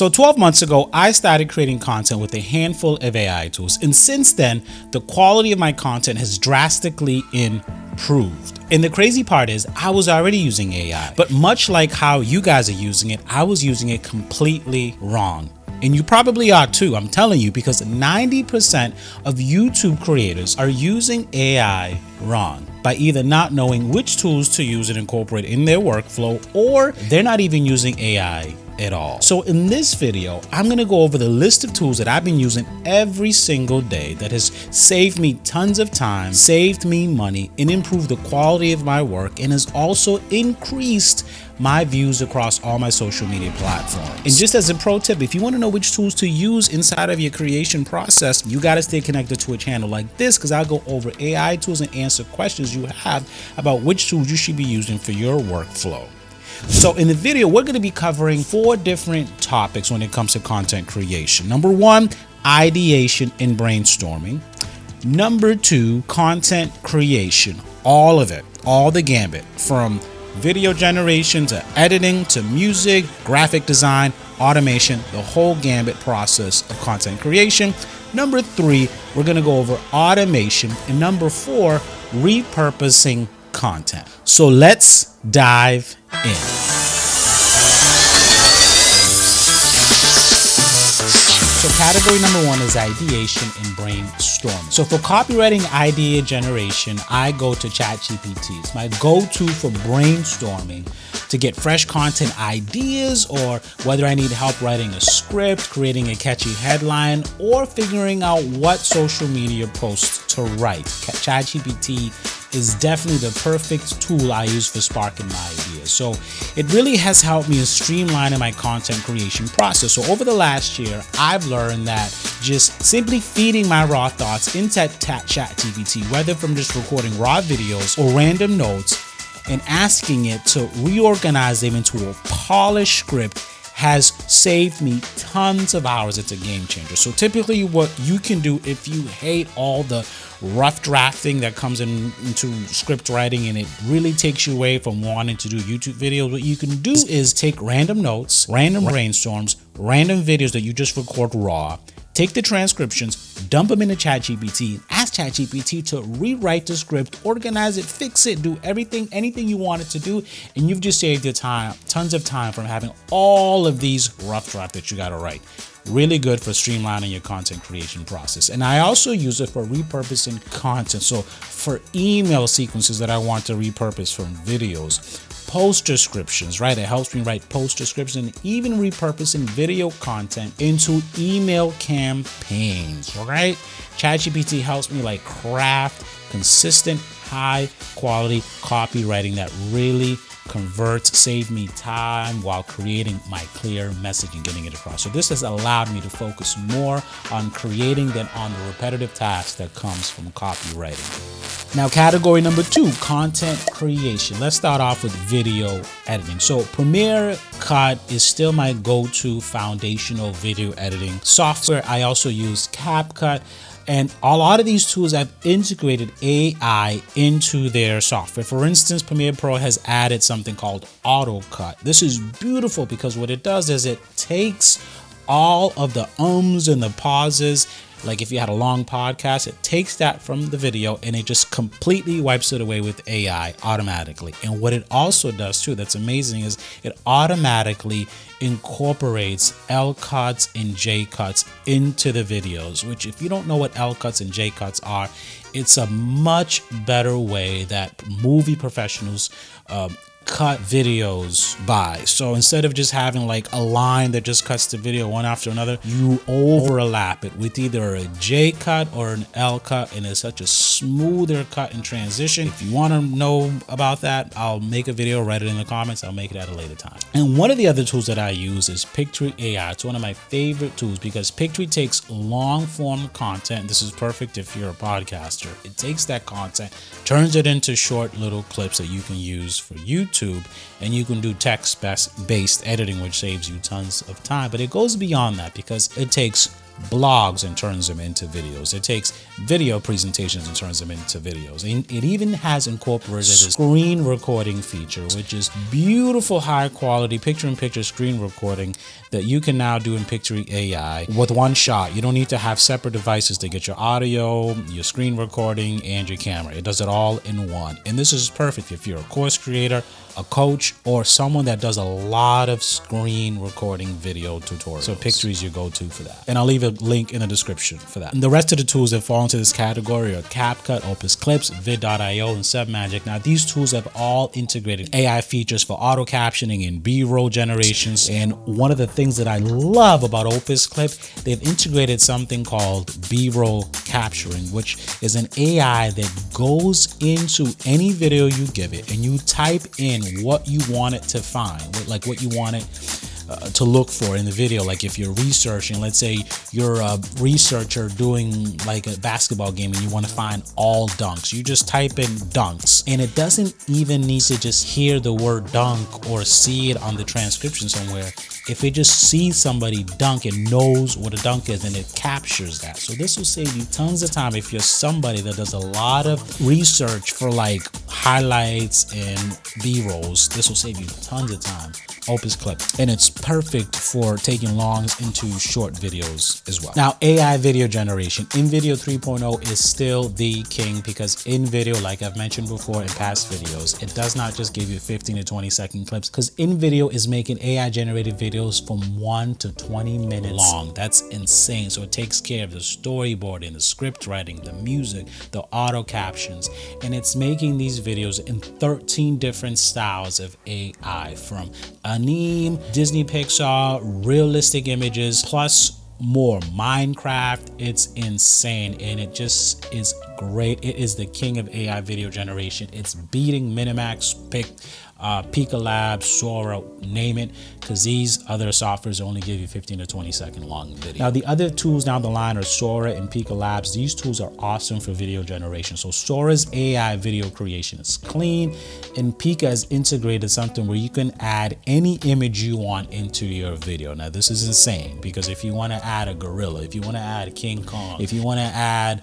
So 12 months ago, I started creating content with a handful of AI tools. And since then, the quality of my content has drastically improved. And the crazy part is I was already using AI, but much like how you guys are using it, I was using it completely wrong. And you probably are too, I'm telling you, because 90% of YouTube creators are using AI wrong by either not knowing which tools to use and incorporate in their workflow, or they're not even using AI at all. So in this video, I'm going to go over the list of tools that I've been using every single day that has saved me tons of time, saved me money, and improved the quality of my work, and has also increased my views across all my social media platforms. And just as a pro tip, if you want to know which tools to use inside of your creation process, you got to stay connected to a channel like this, because I'll go over AI tools and answer questions you have about which tools you should be using for your workflow. So in the video, we're going to be covering 4 different topics when it comes to content creation. Number 1, ideation and brainstorming. Number 2, content creation. All of it, all the gambit, from video generation to editing to music, graphic design, automation, the whole gambit process of content creation. Number 3, we're going to go over automation. And number 4, repurposing content. So let's dive in. So category number 1 is ideation and brainstorming. So for copywriting idea generation, I go to ChatGPT. It's my go-to for brainstorming to get fresh content ideas, or whether I need help writing a script, creating a catchy headline, or figuring out what social media posts to write. ChatGPT is definitely the perfect tool I use for sparking my ideas. So it really has helped me in streamlining my content creation process. So over the last year, I've learned that just simply feeding my raw thoughts into ChatGPT, whether from just recording raw videos or random notes, and asking it to reorganize them into a polished script, has saved me tons of hours. It's a game changer. So typically what you can do, if you hate all the rough drafting that comes into script writing and it really takes you away from wanting to do YouTube videos, what you can do is take random notes, random brainstorms, random videos that you just record raw, take the transcriptions, dump them into ChatGPT, and ask ChatGPT to rewrite the script, organize it, fix it, do anything you want it to do, and you've just saved your time, tons of time from having all of these rough drafts that you got to write. Really good for streamlining your content creation process. And I also use it for repurposing content. So for email sequences that I want to repurpose from videos, post descriptions, right? It helps me write post descriptions, and even repurposing video content into email campaigns, right? ChatGPT helps me like craft consistent, high quality copywriting that really converts, save me time while creating my clear message and getting it across. So this has allowed me to focus more on creating than on the repetitive task that comes from copywriting. Now, category number 2, content creation. Let's start off with video editing. So Premiere Cut is still my go-to foundational video editing software. I also use CapCut. And a lot of these tools have integrated AI into their software. For instance, Premiere Pro has added something called Auto Cut. This is beautiful because what it does is it takes all of the ums and the pauses. Like if you had a long podcast, it takes that from the video and it just completely wipes it away with AI automatically. And what it also does too, that's amazing, is it automatically incorporates L cuts and J cuts into the videos, which if you don't know what L cuts and J cuts are, it's a much better way that movie professionals cut videos by. So instead of just having like a line that just cuts the video one after another, you overlap it with either a J cut or an L cut, and it's such a smoother cut and transition. If you want to know about that, I'll make a video, write it in the comments. I'll make it at a later time. And one of the other tools that I use is Pictory AI. It's one of my favorite tools because Pictory takes long form content. This is perfect if you're a podcaster. It takes that content, turns it into short little clips that you can use for YouTube, and you can do text-based editing, which saves you tons of time. But it goes beyond that because it takes blogs and turns them into videos. It takes video presentations and turns them into videos. And it even has incorporated a screen recording feature, which is beautiful, high quality picture-in-picture screen recording that you can now do in Picture AI with one shot. You don't need to have separate devices to get your audio, your screen recording, and your camera. It does it all in one. And this is perfect if you're a course creator, a coach, or someone that does a lot of screen recording video tutorials. So Picture is your go-to for that. And I'll leave a link in the description for that. And the rest of the tools that fall into this category are CapCut, Opus Clips, vid.io, and Submagic. Now, these tools have all integrated AI features for auto captioning and B-roll generations. And one of the things that I love about Opus Clip, they've integrated something called B-roll capturing, which is an AI that goes into any video you give it and you type in what you want it to find, like what you want it to look for in the video. Like if you're researching, let's say you're a researcher doing like a basketball game and you want to find all dunks, you just type in dunks, and it doesn't even need to just hear the word dunk or see it on the transcription somewhere. If it just sees somebody dunk and knows what a dunk is, and it captures that. So this will save you tons of time if you're somebody that does a lot of research for like highlights and B-rolls. This will save you tons of time. Opus Clip, and it's perfect for taking longs into short videos as well. Now, AI video generation. InVideo 3.0 is still the king because InVideo, like I've mentioned before in past videos, it does not just give you 15 to 20 second clips, because InVideo is making AI generated videos from 1 to 20 minutes long. That's insane. So it takes care of the storyboarding, the script writing, the music, the auto captions, and it's making these videos in 13 different styles of AI, from anime, Disney Pixar, realistic images, plus more. Minecraft, it's insane, and it just is great. It is the king of AI video generation. It's beating Minimax, Pika Labs, Sora, name it, because these other softwares only give you 15 to 20 second long video. Now, the other tools down the line are Sora and Pika Labs. These tools are awesome for video generation. So Sora's AI video creation is clean, and Pika has integrated something where you can add any image you want into your video. Now, this is insane, because if you want to add a gorilla, if you want to add King Kong, if you want to add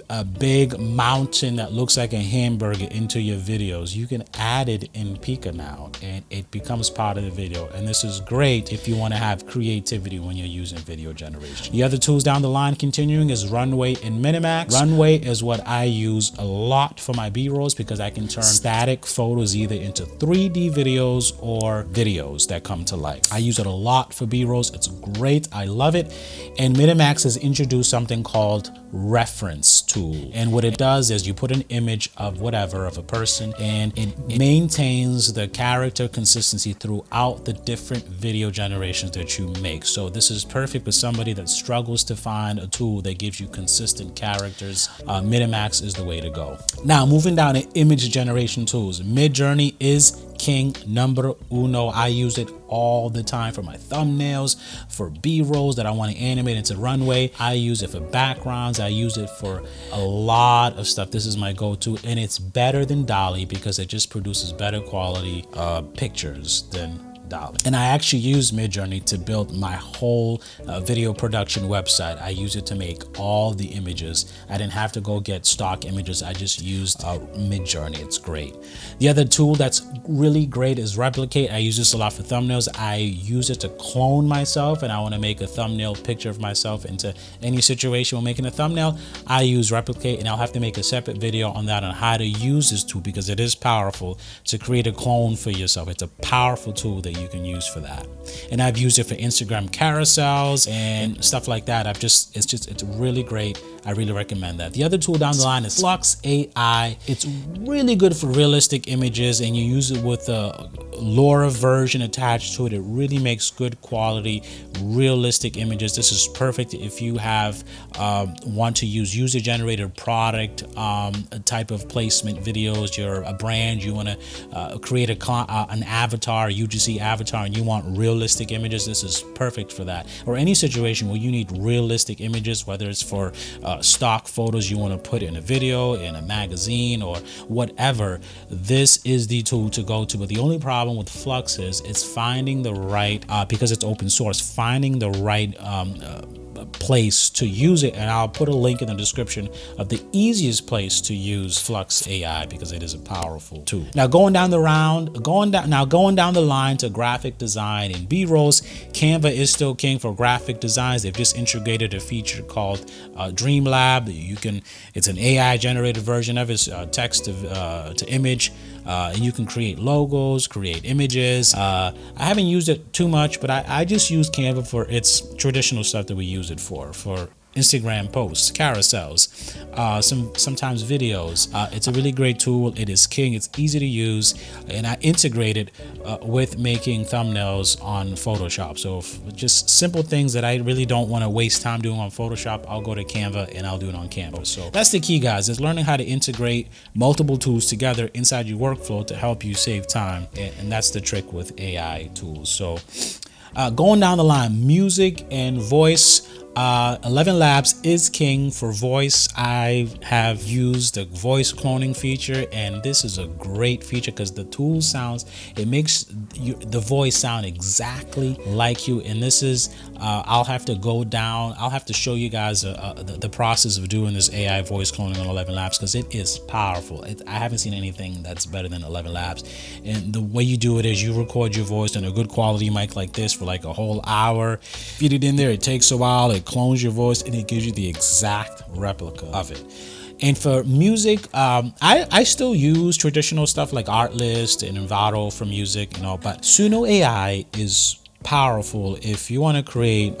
a big mountain that looks like a hamburger into your videos, you can add it in Pika now, and it becomes part of the video. And this is great if you want to have creativity when you're using video generation. The other tools down the line continuing is Runway and Minimax. Runway is what I use a lot for my B-rolls, because I can turn static photos either into 3D videos or videos that come to life. I use it a lot for B-rolls. It's great. I love it. And Minimax has introduced something called reference tool, and what it does is you put an image of whatever, of a person, and it maintains the character consistency throughout the different video generations that you make. So this is perfect for somebody that struggles to find a tool that gives you consistent characters. Minimax is the way to go. Now, moving down to image generation tools, Midjourney is king number uno. I use it all the time for my thumbnails, for B-rolls that I want to animate into Runway. I use it for backgrounds. I use it for a lot of stuff. This is my go-to, and it's better than DALL-E because it just produces better quality pictures than DALL-E. And I actually use Midjourney to build my whole video production website. I use it to make all the images. I didn't have to go get stock images. I just used Midjourney. It's great. The other tool that's really great is Replicate. I use this a lot for thumbnails. I use it to clone myself, and I want to make a thumbnail picture of myself into any situation when making a thumbnail. I use Replicate, and I'll have to make a separate video on that, on how to use this tool, because it is powerful to create a clone for yourself. It's a powerful tool that you can use for that. And I've used it for Instagram carousels and stuff like that. It's really great. I really recommend that. The other tool down the line is Flux AI. It's really good for realistic images, and you use it with a LoRa version attached to it. It really makes good quality, realistic images. This is perfect if you have want to use user-generated product type of placement videos. You're a brand, you want to create an avatar, UGC avatar and you want realistic images, this is perfect for that. Or any situation where you need realistic images, whether it's for stock photos you want to put in a video, in a magazine, or whatever, this is the tool to go to. But the only problem with Flux is it's finding the right, because it's open source, finding the right place to use it. And I'll put a link in the description of the easiest place to use Flux AI, because it is a powerful tool. Now going down the line to graphic design and B-rolls, Canva is still king for graphic designs. They've just integrated a feature called Dreamlab. It's an AI generated version of it, text to image. And you can create logos, create images. I haven't used it too much, but I just use Canva for its traditional stuff that we use it for Instagram posts, carousels, sometimes videos. It's a really great tool. It is king. It's easy to use, and I integrate it with making thumbnails on Photoshop. So just simple things that I really don't want to waste time doing on Photoshop, I'll go to Canva and I'll do it on Canva. So that's the key, guys, is learning how to integrate multiple tools together inside your workflow to help you save time, and that's the trick with AI tools. So going down the line, music and voice. 11 Labs is king for voice. I have used the voice cloning feature, and this is a great feature because the tool it makes the voice sound exactly like you. And this is, I'll have to show you guys the process of doing this AI voice cloning on 11 Labs, because it is powerful. I haven't seen anything that's better than 11 Labs. And the way you do it is you record your voice on a good quality mic like this for like a whole hour, feed it in there. It takes a while. It clones your voice and it gives you the exact replica of it. And for music, I still use traditional stuff like Artlist and Envato for music, but Suno AI is powerful if you want to create,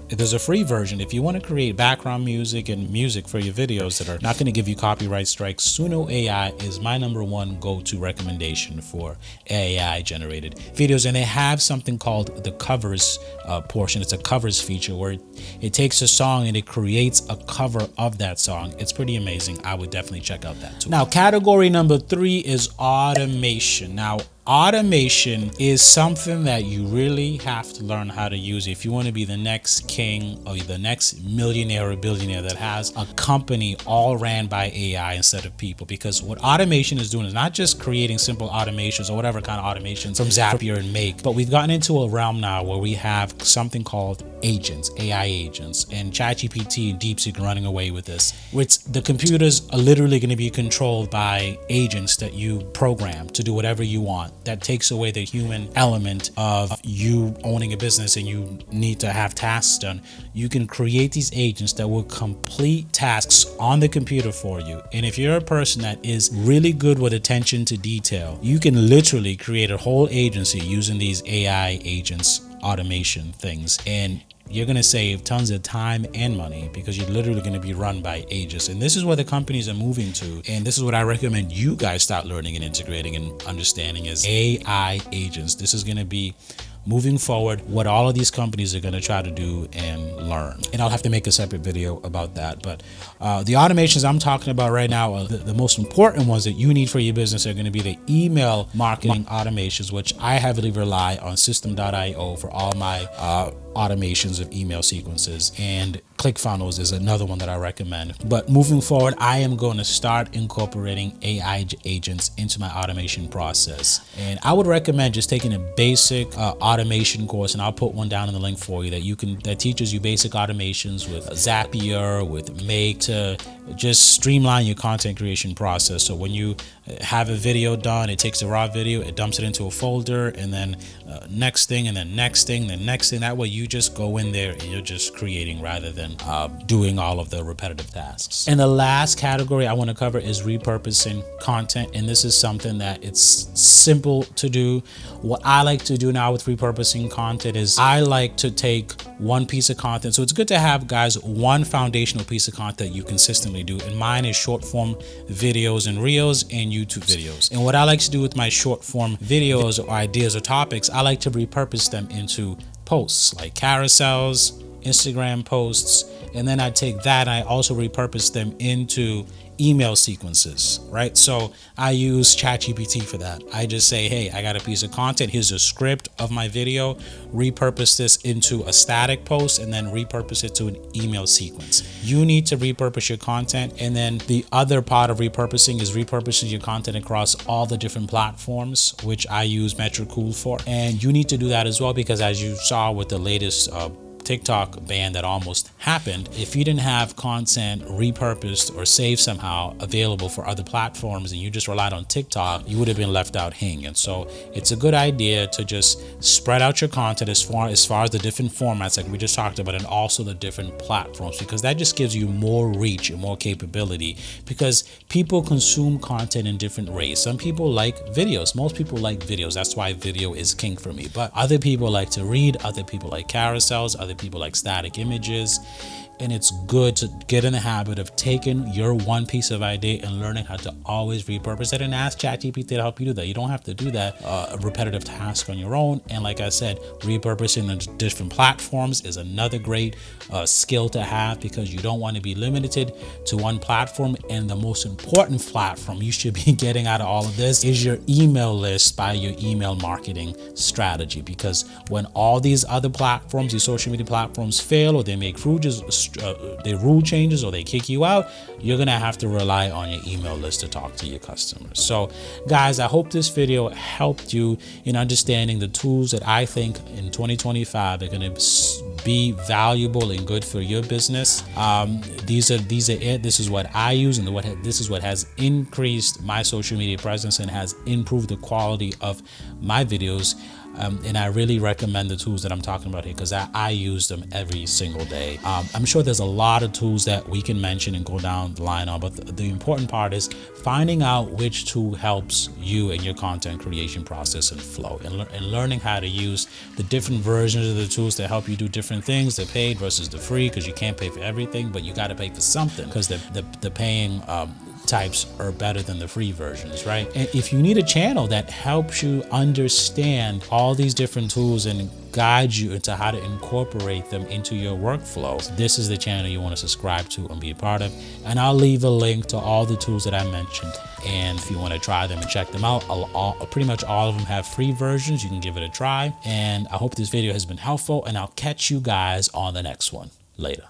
there's a free version. If you want to create background music and music for your videos that are not going to give you copyright strikes, Suno AI is my #1 go-to recommendation for AI generated videos. And they have something called the covers portion. It's a covers feature where it takes a song and it creates a cover of that song. It's pretty amazing. I would definitely check out that tool. Now, category number 3 is automation. Now, automation is something that you really have to learn how to use if you want to be the next king or the next millionaire or billionaire that has a company all ran by AI instead of people. Because what automation is doing is not just creating simple automations or whatever kind of automations from Zapier and Make, but we've gotten into a realm now where we have something called agents, AI agents, and ChatGPT and DeepSeek running away with this, which the computers are literally going to be controlled by agents that you program to do whatever you want. That takes away the human element of you owning a business and you need to have tasks done. You can create these agents that will complete tasks on the computer for you. And if you're a person that is really good with attention to detail, you can literally create a whole agency using these AI agents, automation things, and you're going to save tons of time and money because you're literally going to be run by agents. And this is where the companies are moving to. And this is what I recommend you guys start learning and integrating and understanding is AI agents. This is going to be moving forward what all of these companies are going to try to do and learn. And I'll have to make a separate video about that. But the automations I'm talking about right now are the most important ones that you need for your business are going to be the email marketing automations, which I heavily rely on System.io for all my automations of email sequences, and ClickFunnels is another one that I recommend. But moving forward, I am going to start incorporating AI agents into my automation process. And I would recommend just taking a basic automation course, and I'll put one down in the link for you that teaches you basic automations with Zapier, with Make, to just streamline your content creation process. So when you have a video done, it takes the raw video, it dumps it into a folder, and then next thing, and then next thing, then next thing. That way you just go in there and you're just creating rather than doing all of the repetitive tasks. And the last category I want to cover is repurposing content. And this is something that it's simple to do. What I like to do now with repurposing content is I like to take one piece of content. So it's good to have, guys, one foundational piece of content you consistently do. And mine is short form videos and reels and YouTube videos. And what I like to do with my short form videos or ideas or topics, I like to repurpose them into posts like carousels, Instagram posts, and then I take that and I also repurpose them into email sequences, right? So I use ChatGPT for that. I just say, hey, I got a piece of content. Here's a script of my video. Repurpose this into a static post and then repurpose it to an email sequence. You need to repurpose your content. And then the other part of repurposing is repurposing your content across all the different platforms, which I use Metricool for. And you need to do that as well, because as you saw with the latest TikTok ban that almost happened, if you didn't have content repurposed or saved somehow available for other platforms and you just relied on TikTok, you would have been left out hanging. So it's a good idea to just spread out your content as far as the different formats like we just talked about, and also the different platforms, because that just gives you more reach and more capability, because people consume content in different ways. Some people like videos. Most people like videos. That's why video is king for me. But other people like to read, other people like carousels, other people like static images. And it's good to get in the habit of taking your one piece of idea and learning how to always repurpose it, and ask ChatGPT to help you do that. You don't have to do that a repetitive task on your own. And like I said, repurposing into different platforms is another great skill to have, because you don't want to be limited to one platform. And the most important platform you should be getting out of all of this is your email list by your email marketing strategy, because when all these other platforms, these social media platforms fail, or they make rule changes, or they kick you out, you're gonna have to rely on your email list to talk to your customers. So guys, I hope this video helped you in understanding the tools that I think in 2025 are gonna be valuable and good for your business. These are it. This is what I use, and this is what has increased my social media presence and has improved the quality of my videos. And I really recommend the tools that I'm talking about here, because I use them every single day. I'm sure there's a lot of tools that we can mention and go down the line on, but the important part is finding out which tool helps you in your content creation process and flow, and learning how to use the different versions of the tools that help you do different things, the paid versus the free, because you can't pay for everything, but you got to pay for something, because the paying types are better than the free versions, right? And if you need a channel that helps you understand all these different tools and guide you into how to incorporate them into your workflow, this is the channel you want to subscribe to and be a part of. And I'll leave a link to all the tools that I mentioned, and if you want to try them and check them out, pretty much all of them have free versions. You can give it a try. And I hope this video has been helpful, and I'll catch you guys on the next one. Later.